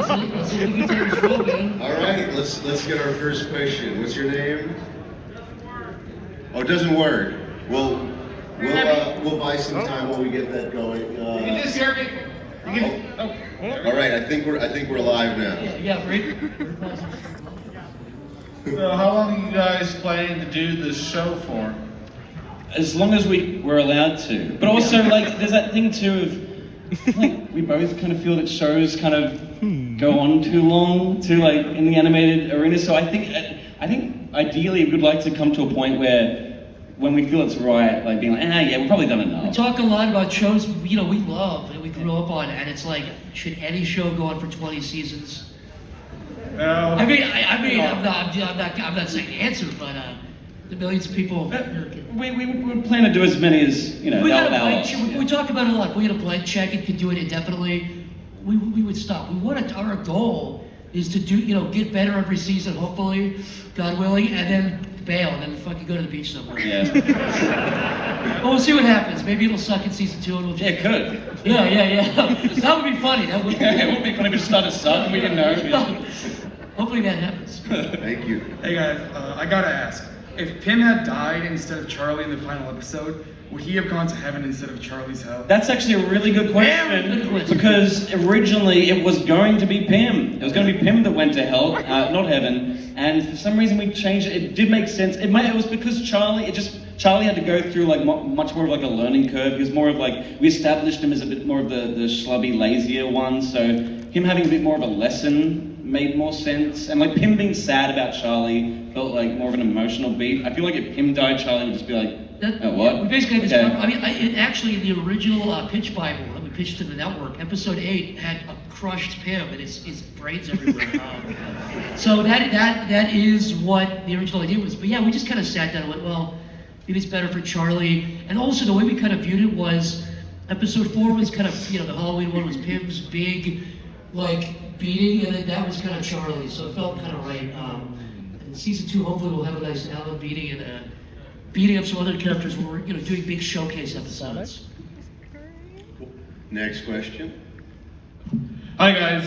That's a good time to roll, man. All right, let's get our first question. What's your name? Oh, it doesn't work. We'll buy some time while we get that going. You can just hear me. You can, All right, I think we're live now. Yeah, right. So how long are you guys planning to do this show for? As long as we're allowed to. But also, like, there's that thing too of, like, we both kind of feel that shows kind of go on too long to, like, in the animated arena. So I think ideally we'd like to come to a point where when we feel it's right, like being like, yeah, we've probably done enough. We talk a lot about shows, we love and we grew up on, and it's like, should any show go on for 20 seasons? No. I mean, I'm not saying the answer, but the millions of people. We plan to do as many as, you know, we talk about it a lot. If we had a blank check and could do it indefinitely, we would stop. Our goal is to do, get better every season, hopefully, God willing, and then bail, and then fucking go to the beach somewhere. Yeah. Well, we'll see what happens. Maybe it'll suck in season 2 and we'll Yeah, it could. Yeah. That would be funny. That would be Yeah, it would be funny if it started sucking, we didn't know. Hopefully that happens. Thank you. Hey guys, I gotta ask, if Pim had died instead of Charlie in the final episode, would he have gone to heaven instead of Charlie's hell? That's actually a really good question, because originally it was going to be Pim. It was going to be Pim that went to hell, not heaven, and for some reason we changed it. It did make sense. It was because Charlie had to go through like much more of like a learning curve. He was more of like, we established him as a bit more of the schlubby, lazier one, so him having a bit more of a lesson made more sense. And like Pim being sad about Charlie felt like more of an emotional beat. I feel like if Pim died, Charlie would just be like, what? We basically had this. Okay. I mean, it actually, in the original pitch Bible that we pitched to the network, episode 8 had a crushed Pim and his brains everywhere. So that is what the original idea was. But yeah, we just kind of sat down and went, well, maybe it's better for Charlie. And also the way we kind of viewed it was, episode 4 was kind of, the Halloween one was Pim's big, like, beating, and then that was kind of Charlie. So it felt kind of right. And season 2, hopefully we'll have a nice Alan beating and beating up some other characters where we're doing big showcase episodes. Next question. Hi guys,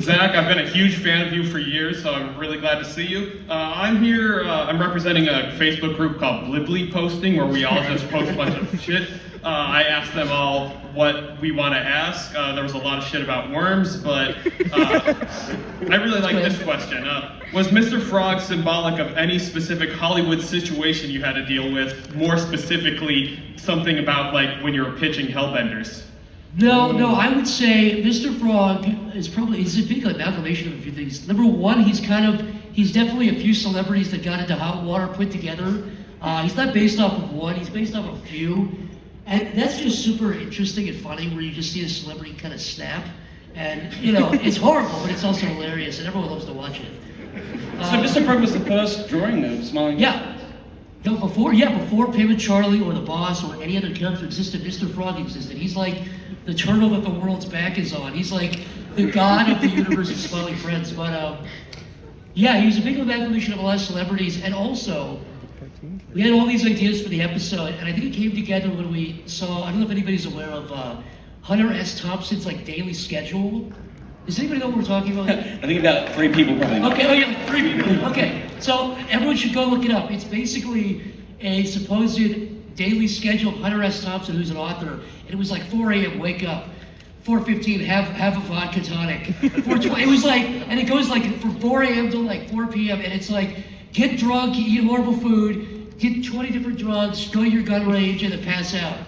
Zach, I've been a huge fan of you for years, so I'm really glad to see you. I'm here, I'm representing a Facebook group called Blibbly Posting, where we all just post a bunch of shit. I asked them all what we want to ask. There was a lot of shit about worms, but I really like this question. Was Mr. Frog symbolic of any specific Hollywood situation you had to deal with? More specifically, something about like when you were pitching Hellbenders? No, I would say Mr. Frog he's a big amalgamation of a few things. Number one, he's definitely a few celebrities that got into hot water put together. He's not based off of one, he's based off of a few. And that's just super interesting and funny where you just see a celebrity kind of snap. And, it's horrible, but it's also hilarious and everyone loves to watch it. So Mr. Frog was the first drawing of Smiling. Yeah. No, before Pim and Charlie or the boss or any other character existed, Mr. Frog existed. He's like the turtle that the world's back is on. He's like the god of the universe of Smiling Friends. But yeah, he was a big amalgamation of a lot of celebrities, and also we had all these ideas for the episode, and I think it came together when we saw, I don't know if anybody's aware of Hunter S. Thompson's like daily schedule. Does anybody know what we're talking about? I think about 3 people probably know. Okay, like 3 people. Okay, so everyone should go look it up. It's basically a supposed daily schedule of Hunter S. Thompson, who's an author, and it was like 4 a.m. wake up, 4:15 have a vodka tonic, 4:20. It was like, and it goes like from 4 a.m. to like 4 p.m. and it's like get drunk, eat horrible food, get 20 different drugs, go to your gun range, and then pass out.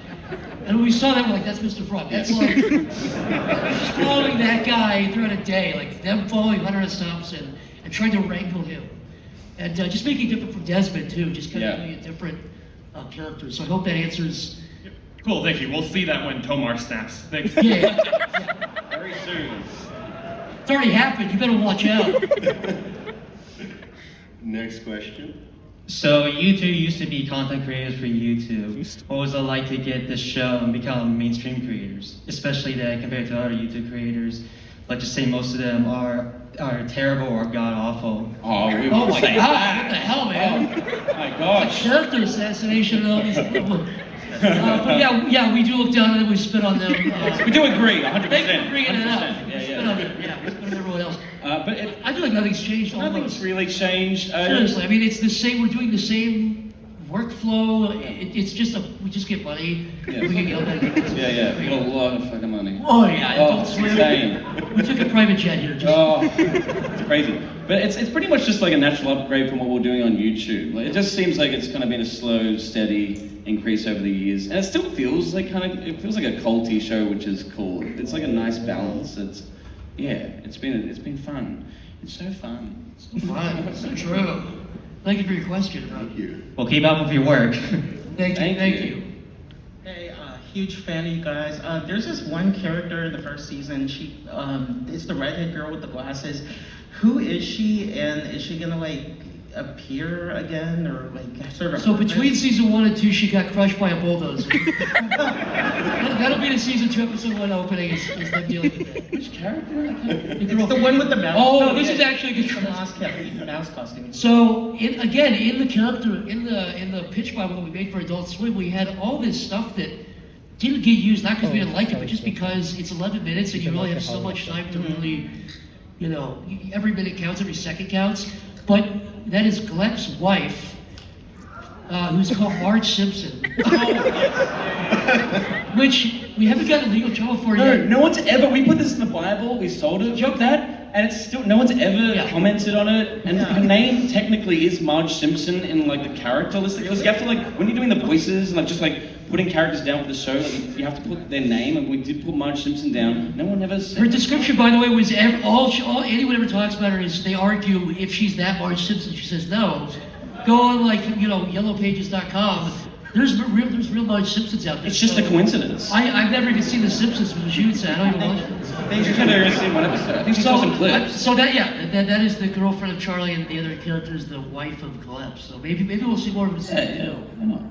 And when we saw that, we're like, that's Mr. Frog. That's like just following that guy throughout a day, like them following Hunter S. Thompson and trying to wrangle him. And just making it different from Desmond, too, just kind of doing a different character. So I hope that answers. Cool, thank you. We'll see that when Tomar snaps. Thanks. Yeah. Very soon. It's already happened. You better watch out. Next question. So you two used to be content creators for YouTube. What was it like to get this show and become mainstream creators? Especially that compared to other YouTube creators, let's just say most of them are terrible or god awful. Oh, we Oh won't my say God! that. What the hell, man? Oh my gosh. Character assassination and all these people. But yeah, we do look down and then we spit on them. We do agree, 100%. Thank you for bringing it up. Yeah. Spit on them. Yeah, it's better than everyone else. But I feel like nothing's changed. nothing's Almost. really changed. Seriously, I mean, it's the same. We're doing the same workflow. It's just we just get money. Yeah. We get yelled at. Yeah, we got a lot of fucking money. Oh yeah, Oh, Adult Swim. insane. We took a private jet here. Just, Oh, it's crazy. But it's pretty much just like a natural upgrade from what we're doing on YouTube. Like, it just seems like it's kind of been a slow, steady increase over the years, and it still feels like it feels like a culty show, which is cool. It's like a nice balance. It's been fun. It's so fun. Fun. So true. Thank you for your question. Thank you. Well, keep up with your work. Thank you. Hey, huge fan of you guys. There's this one character in the first season. She is the redhead girl with the glasses. Who is she, and is she gonna like appear again, or like sort of? So between season 1 and 2, she got crushed by a bulldozer. That'll be the season 2, episode 1 opening. Is them dealing with that. Which character? It's the one with the mouse. Oh, no, this is actually a good the mouse costume. So in the character in the pitch Bible that we made for Adult Swim, we had all this stuff that didn't get used, not because we didn't like it, but just because it's 11 minutes and you really have so much time to really, every minute counts, every second counts. But that is Glep's wife, who's called Marge Simpson, which we haven't gotten legal trouble for yet. No one's ever. We put this in the Bible. We sold it. Joke that, and it's still no one's ever commented on it. And her name technically is Marge Simpson in like the character list, because you have to like when you're doing the voices and like just like putting characters down for the show, like, you have to put their name, and we did put Marge Simpson down. No one ever said. Her description, by the way, was all anyone ever talks about her is they argue if she's that Marge Simpson. She says no. Go on like yellowpages.com. There's real Marge Simpsons out there. It's just a coincidence. I've never even seen The Simpsons from the shoot set. I don't even watch it. She's never even seen one episode. I think she saw some clips. So that is the girlfriend of Charlie, and the other character is the wife of Gleb. So maybe we'll see more of it. Yeah, why not?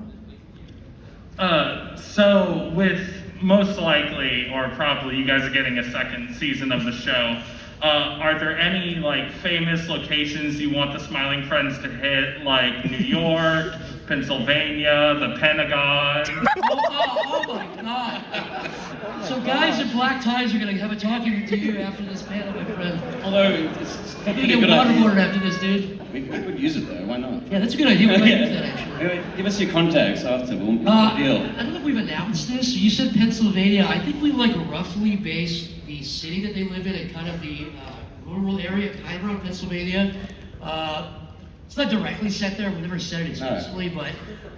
So with most likely, or probably, you guys are getting a second season of the show. Are there any like famous locations you want the Smiling Friends to hit, like New York, Pennsylvania, the Pentagon? Oh my God! So guys in black ties are gonna have a talking to you after this panel, my friend. Although it's You're gonna get waterboarded after this, dude. We could use it though. Why not? Yeah, that's a good idea. We might use that actually. Anyway, give us your contacts after. We'll deal. I don't know if we've announced this. You said Pennsylvania. I think we like roughly based the city that they live in and kind of the rural area, kind of around Pennsylvania. It's not directly set there. We never said it explicitly, but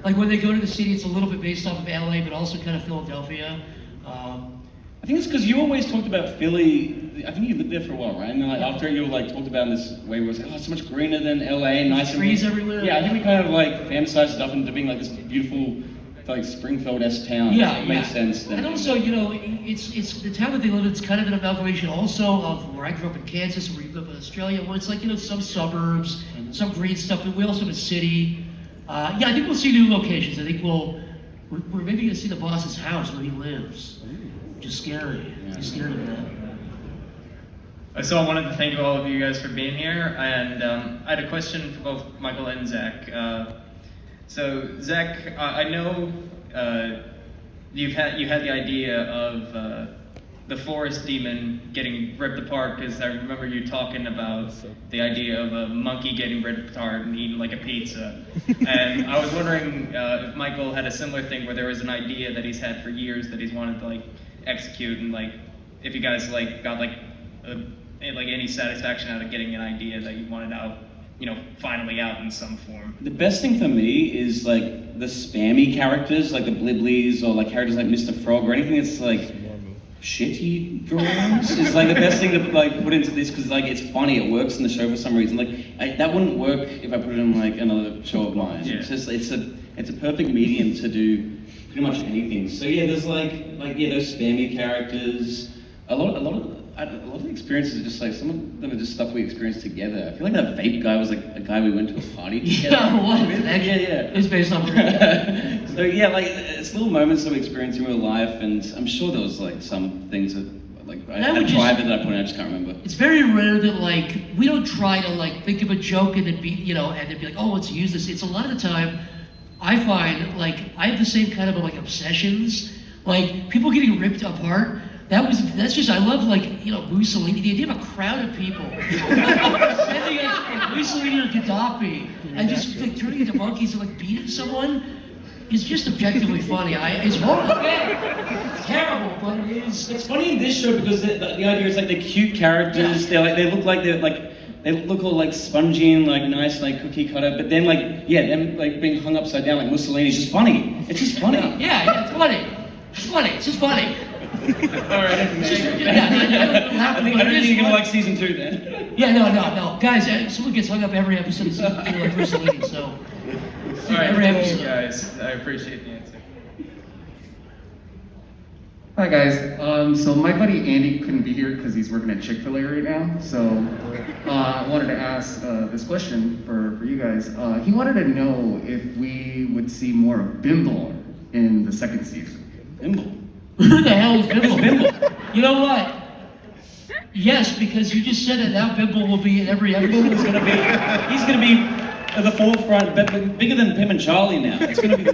like when they go to the city, it's a little bit based off of LA, but also kind of Philadelphia. I think it's because you always talked about Philly. I think you lived there for a while, right? And then like after you like talked about in this way where it was like, oh, it's so much greener than LA, nice trees everywhere. Yeah, I think we kind of like fantasized it up into being like this beautiful, like Springfield-esque town. Yeah, it makes sense. Then. And also, it's the town that they live in. It's kind of an amalgamation also of where I grew up in Kansas and where you grew up in Australia, where it's like some suburbs, some green stuff, but we also have a city. I think we'll see new locations. I think we're maybe gonna see the boss's house where he lives, which is scary. I'm scared of that. So I wanted to thank all of you guys for being here, and I had a question for both Michael and Zach. So Zach, I know you had the idea of the forest demon getting ripped apart, because I remember you talking about the idea of a monkey getting ripped apart and eaten like a pizza. And I was wondering if Michael had a similar thing where there was an idea that he's had for years that he's wanted to like execute, and like if you guys like got like any satisfaction out of getting an idea that you wanted out, finally out in some form. The best thing for me is like the spammy characters, like the Bliblies, or like characters like Mr. Frog, or anything that's like shitty drawings is like the best thing to like put into this, because like it's funny, it works in the show for some reason. Like that wouldn't work if I put it in like another show of mine. Yeah. It's just it's a perfect medium to do pretty much anything. So yeah, there's like those spammy characters. A lot of the experiences are just like, some of them are just stuff we experienced together. I feel like that vape guy was like a guy we went to a party together. Yeah. It's based on So yeah, like it's little moments that we experience in real life, and I'm sure there was like some things that like I had private that I put in, I just can't remember. It's very rare that like we don't try to like think of a joke and then be and then be like, oh, let's use this. It's a lot of the time I find like I have the same kind of like obsessions, like people getting ripped apart. That's just, I love, like, you know, Mussolini, the idea of a crowd of people sending us Mussolini or Gaddafi and just like turning into monkeys and like beating someone is just objectively funny. It's horrible. It's terrible, but it is. It's funny in this show because the idea is like they're cute characters. They look all like spongy and like nice, like cookie cutter. But then them like being hung upside down like Mussolini is just funny. It's just funny. Yeah, it's funny. It's funny. It's just funny. All right. I don't think you're gonna like season 2 then. Yeah, no, guys. Someone gets hung up every episode of season 2 like Mussolini. So. All right, every cool, episode. guys. I appreciate the answer. Hi guys, so my buddy Andy couldn't be here because he's working at Chick-fil-A right now, so I wanted to ask this question for you guys. He wanted to know if we would see more of Bimble in the second season. Bimble? Who the hell is Bimble? You know what? Yes, because you just said it, now Bimble will be in every episode. He's gonna be at the forefront, bigger than Pim and Charlie now. It's gonna be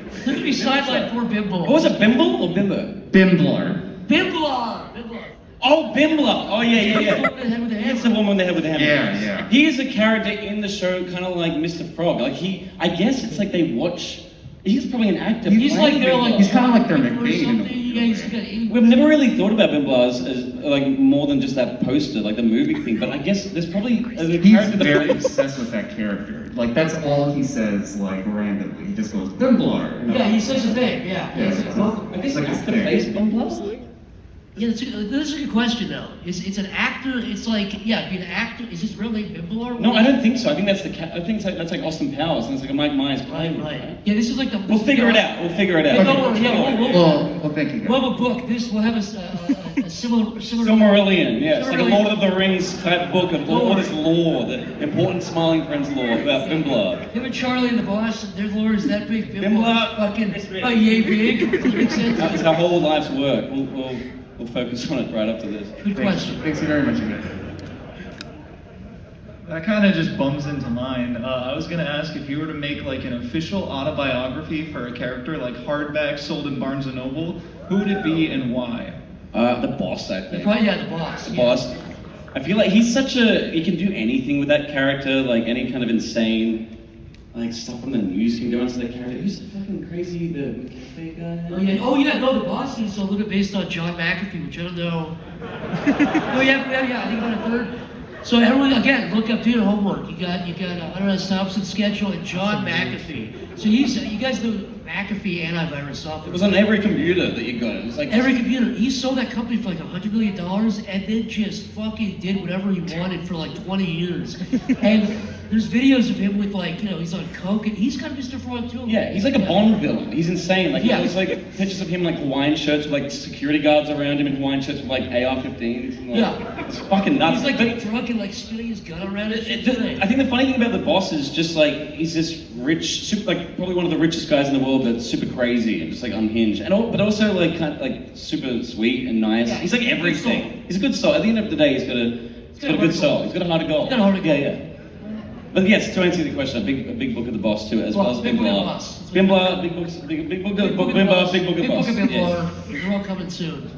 sidelined for Bimble. What was it, Bimble or Bimbo? Bimbler. Bimbler. Oh, Bimbler. Oh, yeah. It's the woman with the head with the hammer. Yeah. He is a character in the show, kind of like Mr. Frog. Like I guess it's like they watch. He's probably an actor. He's kind of like their McBain. We've never really thought about Bimbler as like more than just that poster, like the movie thing. But I guess there's probably He's very obsessed with that character. Like that's all he says, like randomly. He just goes Bimbler. Yeah, he says his name. Yeah. I guess like actor plays Bimbler. Yeah, this is a good question though. It's an actor. It's like be an actor. Is his real name Bimble? No, I don't think so. I think that's like Austin Powers, and it's like a Mike Myers. Right. Yeah, this is like the. We'll figure it out. Yeah, don't worry. Yeah, well, thank you. Guys. We'll have a book. We'll have a similar. Silmarillion, yeah. It's like a Lord of the Rings type book of all this lore, the important Smiling Friends lore about Bimbler. Him and Charlie and the boss, their lore is that big. Bimbler, fucking yay big. Does that make sense? That's our whole life's work. We'll focus on it right after this. Good question. Thanks very much, again. That kind of just bums into mine. I was gonna ask if you were to make like an official autobiography for a character, like hardback sold in Barnes & Noble, who would it be and why? The boss, I think. The boss. The boss. I feel like he can do anything with that character, like any kind of insane, like stuff on the news can go into that character. Who's the fucking crazy, the McCafe guy? Oh yeah, no, the boss is a little bit based on John McAfee, which I don't know. Oh yeah, I think about a third. So everyone, again, look up, do your homework. You got Hunter Thompson's schedule and John McAfee. So you guys know McAfee antivirus software. It was on every computer that you got. It was like every computer. He sold that company for like $100 million and then just fucking did whatever he wanted for like 20 years. And there's videos of him with like, he's on coke and he's kind of Mr. Frog too. Yeah, he's like a Bond villain. He's insane. Like there's like pictures of him like Hawaiian shirts with like security guards around him in Hawaiian shirts with like AR-15s. And, like, it's fucking nuts. He's like drunk and like spinning his gun around it. I think the funny thing about the boss is just like he's this rich, like probably one of the richest guys in the world that's super crazy and just like unhinged, but also like kind of like super sweet and nice. Yeah, he's like everything. He's a good soul. At the end of the day, he's got a good soul. He's got a heart of gold. Yeah. But yes, to answer the question, a big book of the boss too, as well as Bimbler. Bimbler, big book of Bimbler, big book of boss. They're all coming soon.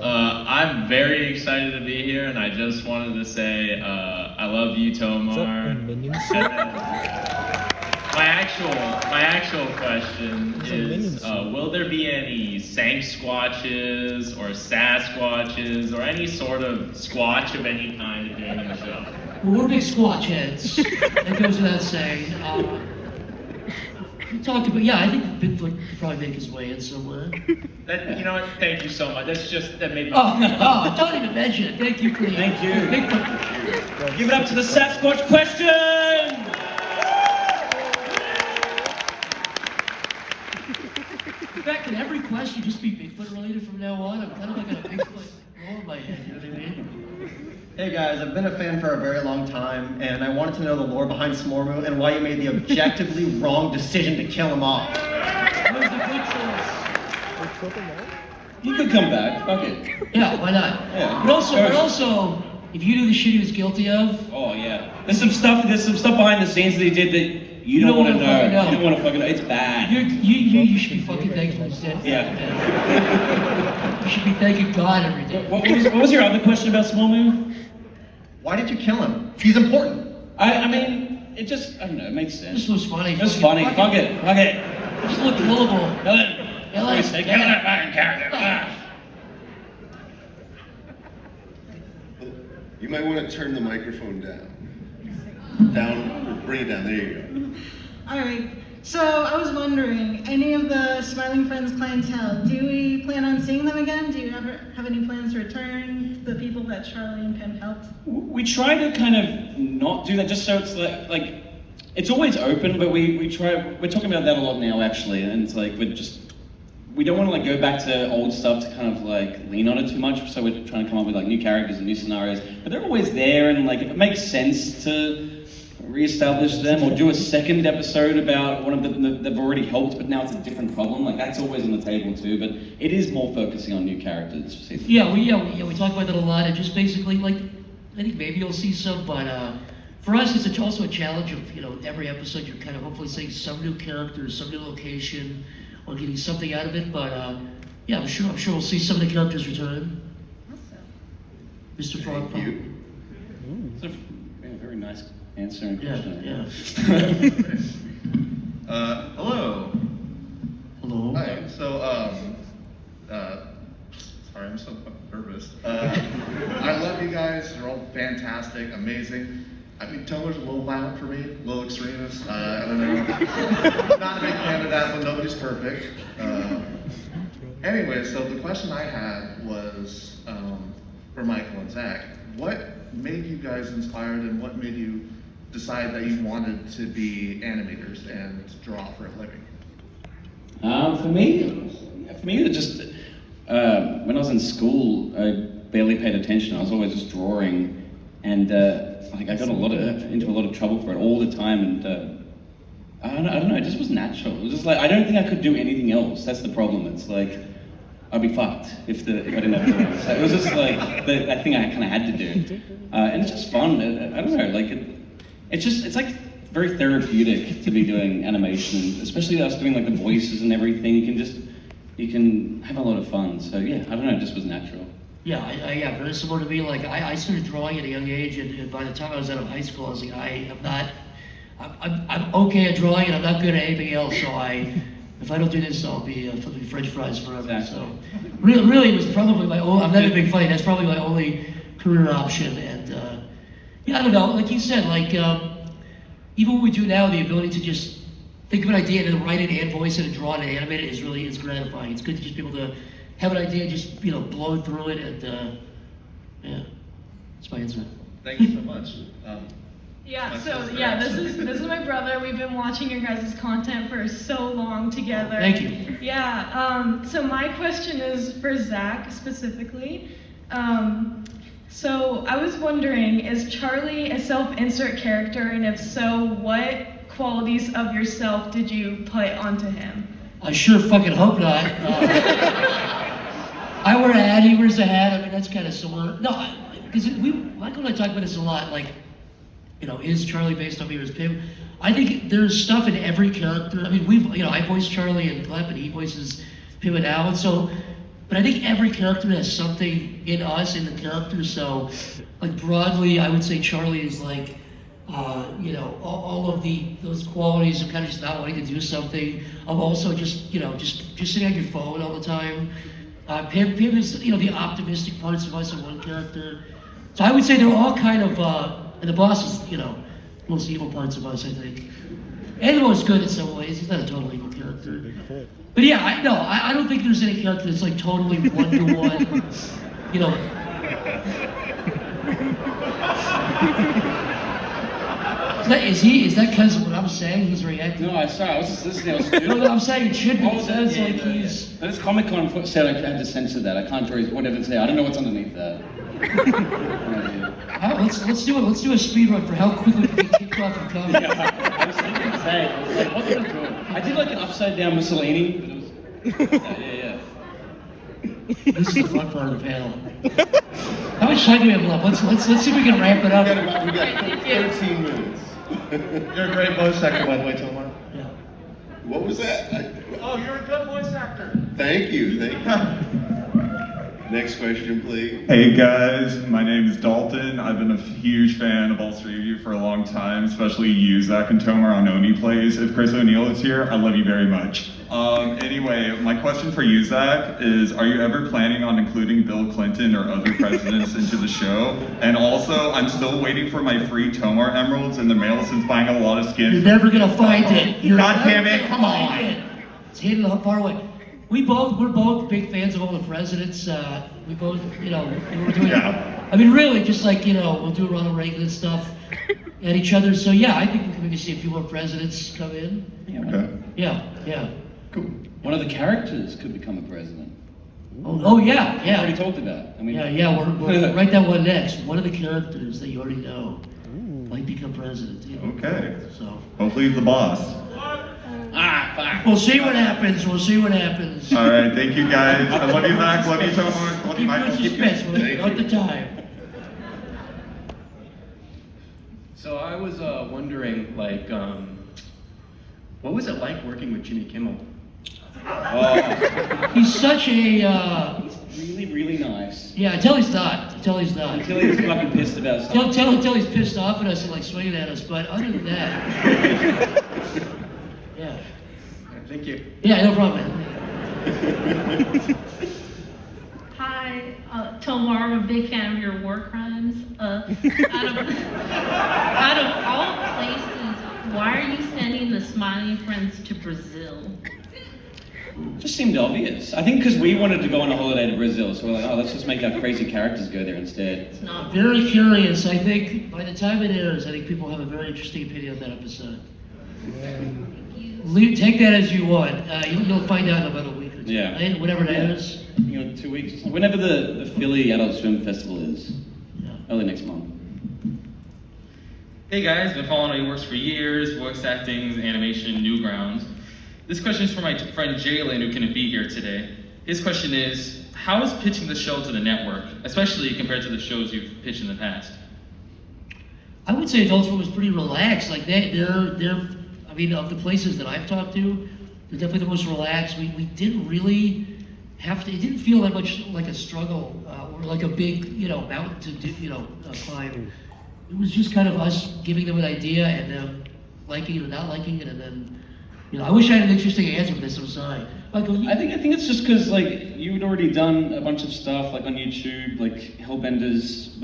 I'm very excited to be here, and I just wanted to say I love you, Tomar. My actual question is, will there be any Sanksquatches or Sasquatches or any sort of squatch of any kind during the show? Well, we're big squatch heads. That goes without saying. We talked about, I think Bigfoot could probably make his way in somewhere. You know what? Thank you so much. That made me. Don't even mention it. Thank you for the. Thank you. Bigfoot. Give it up to the Sasquatch question. In fact, can every question just be Bigfoot related from now on? I'm kind of like a Bigfoot roll in my head. You know what I mean? Hey guys, I've been a fan for a very long time, and I wanted to know the lore behind Smormu and why you made the objectively wrong decision to kill him off. That was a good choice. He could come back. Fuck it. Yeah, why not? Yeah. But also, if you knew the shit he was guilty of. Oh yeah. There's some stuff behind the scenes that he did that You don't want to fucking know. You don't want to fucking know. It's bad. You should be fucking thankful instead. Yeah. You should be thanking God every day. What was your other question about Small Moon? Why did you kill him? He's important. I mean, it just, I don't know, it makes sense. This was funny. It was funny. Fuck it. It just looked gullible. Give me that fucking character. You might want to turn the microphone down. Bring it down. There you go. All right. So I was wondering, any of the Smiling Friends clientele, do we plan on seeing them again? Do you ever have any plans to return the people that Charlie and Pim helped? We try to kind of not do that, just so it's like it's always open, but we're talking about that a lot now actually, and it's like we don't want to like go back to old stuff to kind of like lean on it too much, so we're trying to come up with like new characters and new scenarios, but they're always there, and like if it makes sense to re-establish them or do a second episode about one of them they've already helped but now it's a different problem, like that's always on the table too, but it is more focusing on new characters. We talk about that a lot, and just basically like I think maybe you'll see some, but for us it's also a challenge of every episode you're kind of hopefully seeing some new characters, some new location, or getting something out of it, but I'm sure we'll see some of the characters return. Mr. Frog. Thank you. Very nice answering question. Hello. Hello. Hi. So, sorry, I'm so fucking nervous. I love you guys. You're all fantastic, amazing. I mean, Tomer's a little violent for me, a little extremist. I don't know. Not a big fan of that, but nobody's perfect. Anyway, so the question I had was for Michael and Zach. What made you guys inspired, and what made you decide that you wanted to be animators and draw for a living? For me, it just when I was in school, I barely paid attention. I was always just drawing, and I got into a lot of trouble for it all the time. And I don't know, it just was natural. It was just like I don't think I could do anything else. That's the problem. It's like I'd be fucked if I didn't have drawings. So it was just like that thing I kind of had to do, and it's just fun. I don't know, like it's like very therapeutic to be doing animation, especially us doing like the voices and everything. You can have a lot of fun. So yeah, I don't know, it just was natural. Yeah, very similar to me. Like I started drawing at a young age, and by the time I was out of high school, I was like, I'm okay at drawing, and I'm not good at anything else. So if I don't do this, I'll be flipping French fries forever. Exactly. So really, it was probably my only. I'm not even being funny. That's probably my only career option. And I don't know. Like you said, like even what we do now, the ability to just think of an idea and then write it and voice it and draw it and animate it is gratifying. It's good to just be able to have an idea and just blow through it, and that's my answer. Thank you so much. This is my brother. We've been watching your guys' content for so long together. Thank you. Yeah, so my question is for Zach specifically. So I was wondering, is Charlie a self-insert character, and if so, what qualities of yourself did you put onto him? I sure fucking hope not. I wear a hat, he wears a hat. I mean, that's kind of similar. No, because Michael and I talk about this a lot. Like, is Charlie based on me or is Pim? I think there's stuff in every character. I mean, I voice Charlie and Clep, and he voices Pim and Alan. So, but I think every character has something in us, in the character. So, like broadly, I would say Charlie is like, all of those qualities of kind of just not wanting to do something. Of also just sitting on your phone all the time. Pim is, the optimistic parts of us in one character. So I would say they're all kind of, and the boss is, most evil parts of us, I think. And the most good in some ways. He's not a total evil character. But yeah, I don't think there's any character that's like totally one-to-one, Is that because of what I'm saying? He's reacting. No, sorry, I was just listening. I'm saying it should be. It sounds like he's. But it's Comic-Con said I had to censor that. I can't draw whatever it's there. I don't know what's underneath that. Let's do it. Let's do a speed run for how quickly we can kick off and come. I was thinking the same. I was like, what did I do? I did like an upside down Mussolini, but it was. Yeah. This is the fun part of the panel. How much time do we have left? Let's see if we can ramp it up. We got 13 minutes. You're a great voice actor, by the way, Tomar. Yeah. What was that? Oh, you're a good voice actor. Thank you. Next question, please. Hey guys, my name is Dalton. I've been a huge fan of all three of you for a long time, especially you, Zach and Tomar on Oni Plays. If Chris O'Neill is here, I love you very much. Anyway, my question for you, Zach, is are you ever planning on including Bill Clinton or other presidents into the show? And also, I'm still waiting for my free Tomar emeralds in the mail since buying a lot of skins. You're never gonna find it. You're God damn never it, gonna come find on. it. It's hidden up far away. We're both big fans of all the presidents. We both, we're doing. Yeah. I mean, really, just like we'll do Ronald Reagan and stuff at each other. So yeah, I think we can maybe see a few more presidents come in. Okay. Yeah. Cool. One of the characters could become a president. Oh yeah. We already talked about. I mean, We're write that one next. One of the characters that you already know might become president. Okay. So Hopefully he's the boss. we'll see what happens. All Alright, thank you guys. I love you, Zach. Love you, Tomar. Love you, Michael. Keep suspense. We'll at the time. So I was wondering, like, what was it like working with Jimmy Kimmel? He's such a. He's really nice. Yeah, until he's not. Until he's fucking pissed about stuff. Until he's pissed off at us and like swinging at us. But other than that, yeah. Thank you. Yeah, no problem. Hi, Tomar, I'm a big fan of your war crimes. Out of all places, why are you sending the Smiling Friends to Brazil? Just seemed obvious. I think because we wanted to go on a holiday to Brazil, so we're like, oh, let's just make our crazy characters go there instead. I'm very curious. I think by the time it airs, I think people have a very interesting opinion of that episode. Take that as you want. You'll find out in about a week or two. Yeah. Right? Whatever it is. 2 weeks. Whenever the Philly Adult Swim Festival is. Yeah. Early next month. Hey guys, been following your works for years, voice acting, animation, Newgrounds. This question is for my friend Jalen, who couldn't be here today. His question is, how is pitching the show to the network, especially compared to the shows you've pitched in the past? I would say Adult Swim was pretty relaxed. Like they're I mean, of the places that I've talked to, they're definitely the most relaxed. We didn't really have to. It didn't feel that much like a struggle or like a big mountain to do, climb. It was just kind of us giving them an idea and them liking it or not liking it, and then I wish I had an interesting answer for this. I'm sorry. Michael, I think it's just because like you had already done a bunch of stuff like on YouTube, like Hellbenders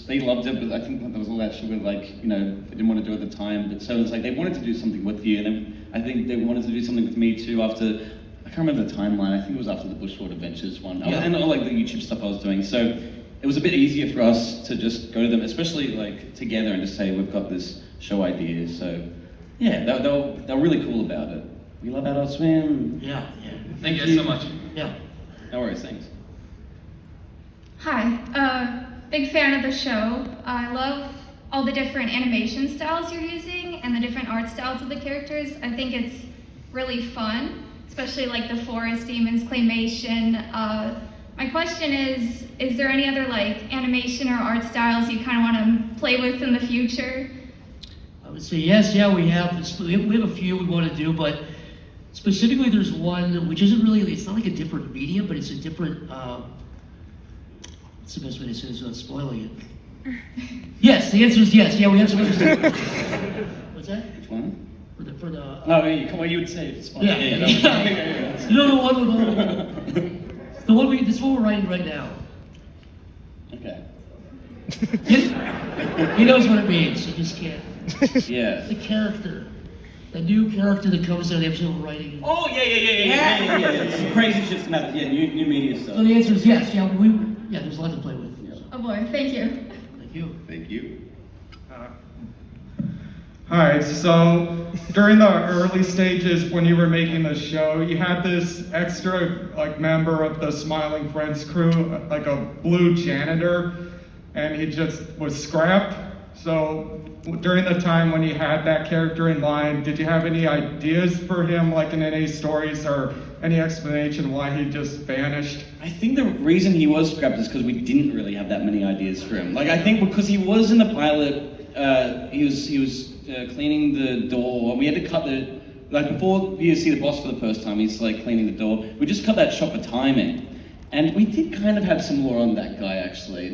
they loved it, but I think there was all that shit with like they didn't want to do it at the time, but so it's like they wanted to do something with you, and then I think they wanted to do something with me too after I can't remember the timeline. I think it was after the Bushward Adventures one, and all like the YouTube stuff I was doing. So it was a bit easier for us to just go to them, especially like together, and just say we've got this show idea. So yeah, they're really cool about it. We love Adult Swim. Yeah. Thank you guys so much. Yeah. No worries, thanks. Hi, big fan of the show. I love all the different animation styles you're using and the different art styles of the characters. I think it's really fun, especially like the Forest Demons claymation. My question is there any other like animation or art styles you kind of want to play with in the future? I would say yes. Yeah, we have a few we want to do, but specifically there's one which isn't really. It's not like a different medium, but it's a different. What's the best way to say this without spoiling it? Yes, the answer is yes. Yeah, we have some other stuff. What's that? Which one? For the. Oh, yeah, you would say it's fun. Yeah. You know the one with all. This is what we're writing right now. Okay. He knows what it means. You just can't. Yeah. The character. The new character that comes out of the episode we're writing. Oh, yeah. Some crazy shit's come out. Yeah, new media stuff. So the answer is yes. Yeah, there's a lot to play with. Oh boy, thank you. Thank you. Alright, so during the early stages when you were making the show, you had this extra member of the Smiling Friends crew, like a blue janitor, and he just was scrapped. So during the time when you had that character in mind, did you have any ideas for him, like in any stories or any explanation why he just vanished? I think the reason he was scrapped is because we didn't really have that many ideas for him. Like, I think because he was in the pilot, he was cleaning the door. We had to cut before you see the boss for the first time, he's like cleaning the door. We just cut that shot for timing. And we did kind of have some lore on that guy, actually.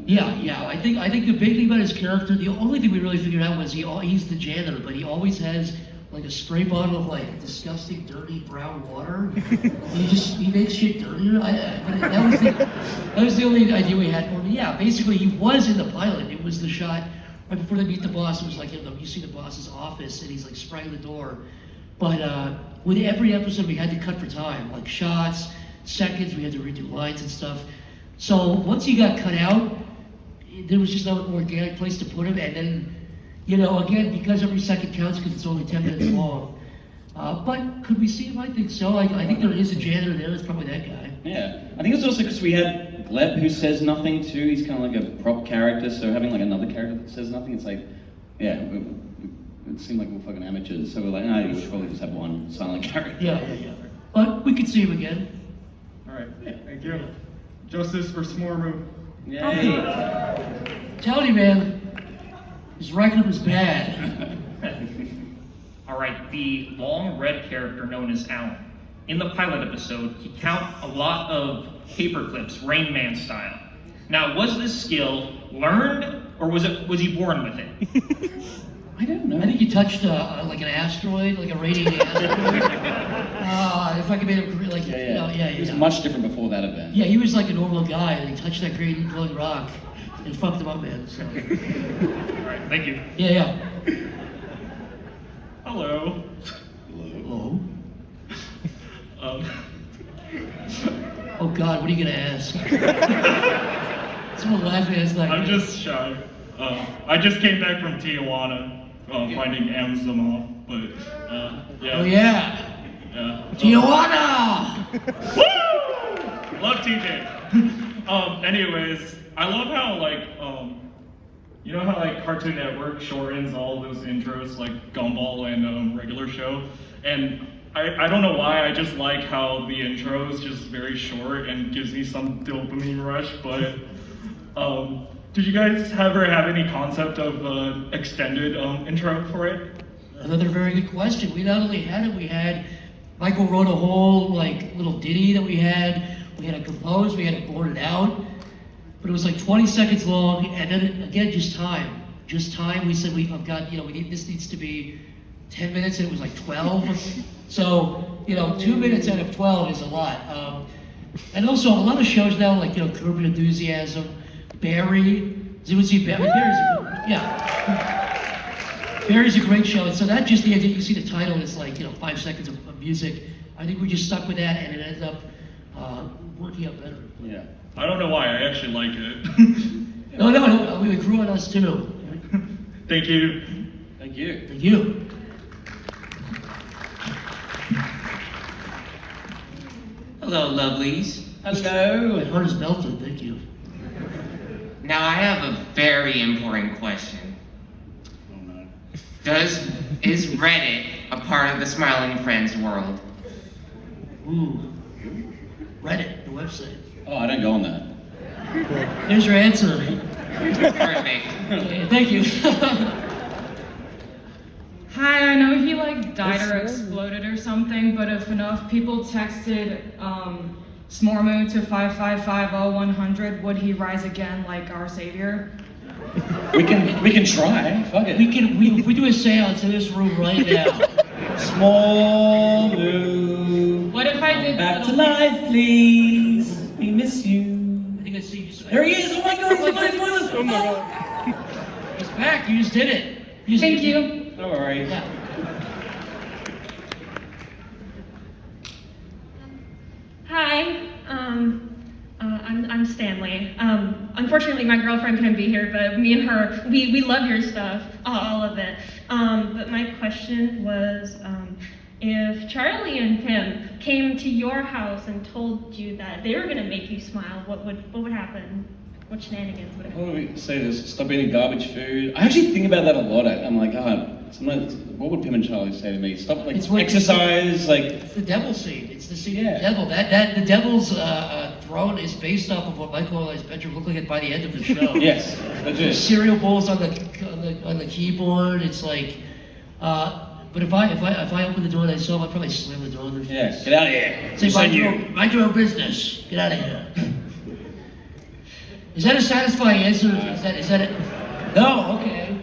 Yeah. I think the big thing about his character, the only thing we really figured out was he's the janitor, but he always has like a spray bottle of like disgusting, dirty brown water. he makes shit dirtier. That was the only idea we had for him. Yeah, basically he was in the pilot. It was the shot right before they meet the boss. It was like you see the boss's office and he's like spraying the door. But with every episode we had to cut for time, like shots, seconds, we had to redo lines and stuff. So once he got cut out, there was just no organic place to put him. And then, again, because every second counts because it's only 10 minutes long. But could we see him? I think so. I think there is a janitor there. It's probably that guy. Yeah. I think it's also because we had Gleb who says nothing too. He's kind of like a prop character. So having like another character that says nothing, it's like, yeah, it seemed like we're fucking amateurs. So we're like, no, we should probably just have one silent character. Yeah. But we could see him again. All right, thank you. Justice for Smormu. Yay. Tell you, man, his record was bad. All right, the long red character known as Alan. In the pilot episode, he count a lot of paper clips, Rain Man style. Now, was this skill learned, or was he born with it? I don't know. I think he touched like an asteroid, like a radiating asteroid. If I could make him like, He was much different before that event. Yeah, he was like a normal guy, and he touched that great glowing rock and fucked him up, man. So. All right, thank you. Yeah. Hello. Hello. Oh God, what are you gonna ask? Someone laughing at us like. I'm just shy. I just came back from Tijuana, finding Amazon, but yeah. Oh yeah. Yeah. Tijuana! Woo! Love TJ. Anyways, I love how you know how like Cartoon Network shortens all those intros like Gumball and regular show, and I don't know why, I just like how the intro is just very short and gives me some dopamine rush, but did you guys ever have any concept of extended intro for it? Another very good question. We not only had it, we had Michael wrote a whole like little ditty that we had to compose, we had to board it out, but it was like 20 seconds long, and then again, just time. We said this needs to be 10 minutes, and it was like 12. So, 2 minutes out of 12 is a lot. And also a lot of shows now, like, Curb Your Enthusiasm, Barry. Did you see Barry? Barry's a great show. And so that just the idea, you see the title, it's like, 5 seconds of music. I think we just stuck with that, and it ended up working out better. Yeah. I don't know why, I actually like it. No, it grew on us too. Thank you. Thank you. Thank you. Hello, lovelies. Hello. My heart is melted, thank you. Now I have a very important question. Oh no. Is Reddit a part of the Smiling Friends world? Ooh. Reddit, the website. Oh, I don't go on that. There's your answer. Perfect. Okay, thank you. Hi, I know he died or exploded or something, but if enough people texted Smormu to 5550100, would he rise again like our savior? We can try. Fuck it. We do a seance in this room right now. Small move. What if I did back to life, please? We miss you. I think I see you. There he is! Oh my God! Oh my God! He's back. You just did it. Thank you. Don't worry. Yeah. Hi, I'm Stanley. Unfortunately, my girlfriend couldn't be here, but me and her, we love your stuff, all of it. But my question was, if Charlie and Tim came to your house and told you that they were going to make you smile, what would happen? What shenanigans would happen? How do we say this? Stop eating garbage food. I actually think about that a lot. I'm like, God, sometimes, what would Pim and Charlie say to me? Stop, exercise, It's the devil's seed. It's the seed of the devil. The devil's throne is based off of what Michael Eili's bedroom looked like by the end of the show. Yes, legit. Cereal bowls on the on the keyboard. It's like, but if I open the door and I saw him, I'd probably slam the door in their face. Yeah, get out of here. Say, mind your own business. Get out of here. Is that a satisfying answer? Is that it? No, okay.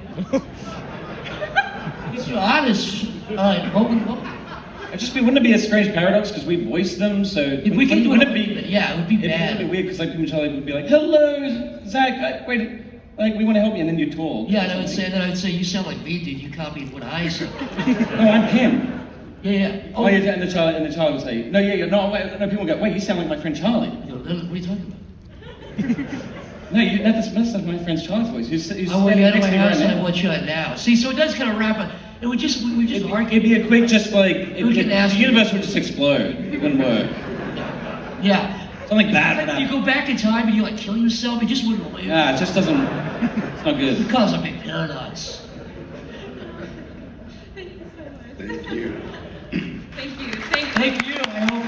You're honest. All right, wouldn't it be a strange paradox because we voice them, so if we can do wouldn't it, it be? yeah, it would be bad. It would be weird because like people Charlie would be like, "Hello, Zach. Wait, like we want to help you," and then you talk. Yeah, and I'd say, you sound like me, dude. You copied what I said. No, I'm him. Yeah. Oh, yeah, and the child would say, no, people go, wait, you sound like my friend Charlie. What are you talking about? No, that's not my friend Charlie's voice. He's I want you out of my standing house right and I now. want you out now. See, so it does kind of wrap up. And we just argue. It'd be a quick, just like, the ask universe would just explode. It wouldn't work. Yeah. Something bad would You happen. go back in time and you like kill yourself, it just wouldn't work. Yeah, it just doesn't, it's not good. It causes a big paradox. Thank you. Thank you, I hope.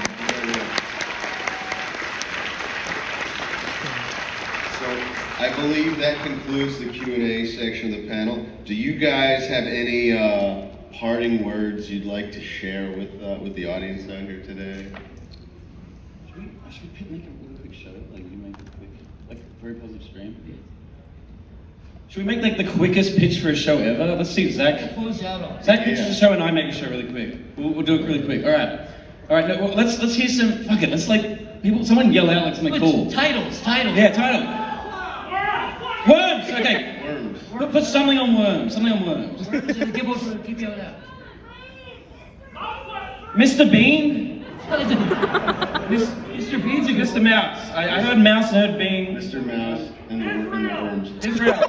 So I believe that concludes the Q&A section of the panel. Do you guys have any parting words you'd like to share with the audience out here today? Should we make a really quick show? Like, you make a quick, like, very positive stream? Yeah. Should we make, like, the quickest pitch for a show ever? Let's see, Zach. Close out on. Zach pitches a show and I make a show really quick. We'll do it really quick. All right. No, well, let's hear some. Fuck it. Let's someone yell out like something cool. Titles. Yeah, title. Worms. Okay. Worms. Put something on worms. Keep yelling out. Mr. Bean. Mr. Bean's a good Mr. Mouse. I heard Mouse and heard Bean. Mr. Mouse and the worms. Israel.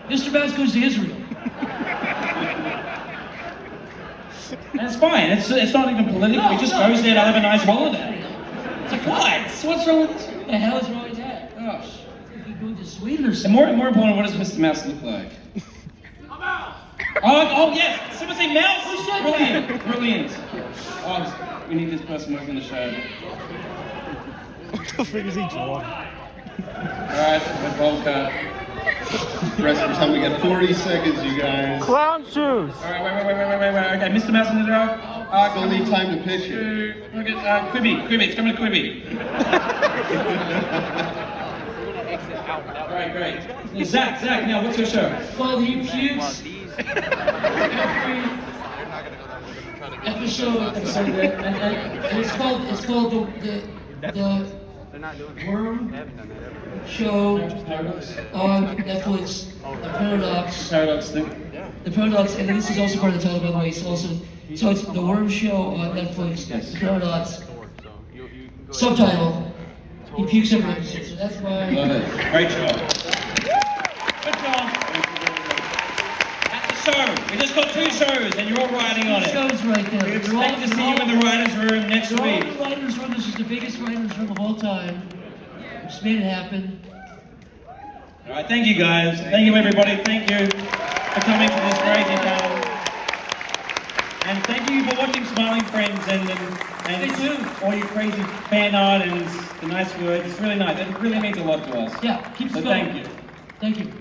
Mr. Mouse goes to Israel. And it's fine. It's not even political. He just goes there to have a nice holiday. It's like, what? What's wrong with this? What the hell is wrong with that? Gosh. You go to Sweden or And something. more important, what does Mr. Mouse look like? Oh yes! Someone say mouse! Brilliant. Oh, we need this person working the show. What the fuck is he drawing? Alright, roll cut. Rest of the time, we got 40 seconds, you guys. Clown shoes! Alright, wait. Okay, Mr. Mouse in the row. Still need time to pitch it. Look at Quibi. It's coming to Quibi. Alright, great. Zach, now what's your show? Well, he pukes every episode, and it's called the Worm Show on Netflix. The Paradox. The Paradox, and this is also part of the title, by the way. So it's the Worm Show on Netflix. The Paradox. Subtitle. He pukes every episode, so that's why. Love it. Great job. Good job. At the show. We just got 2 shows and you're all riding on it. Shows right there. We expect to see you in the writer's room next They're all week. in the writer's room. This is the biggest writer's room of all time. We just made it happen. All right, thank you guys. Thank you everybody. Thank you for coming to this crazy panel. And thank you for watching Smiling Friends and all your crazy fan art and the nice words. It's really nice. It really means a lot to us. Yeah, keep so going. thank you. Thank you.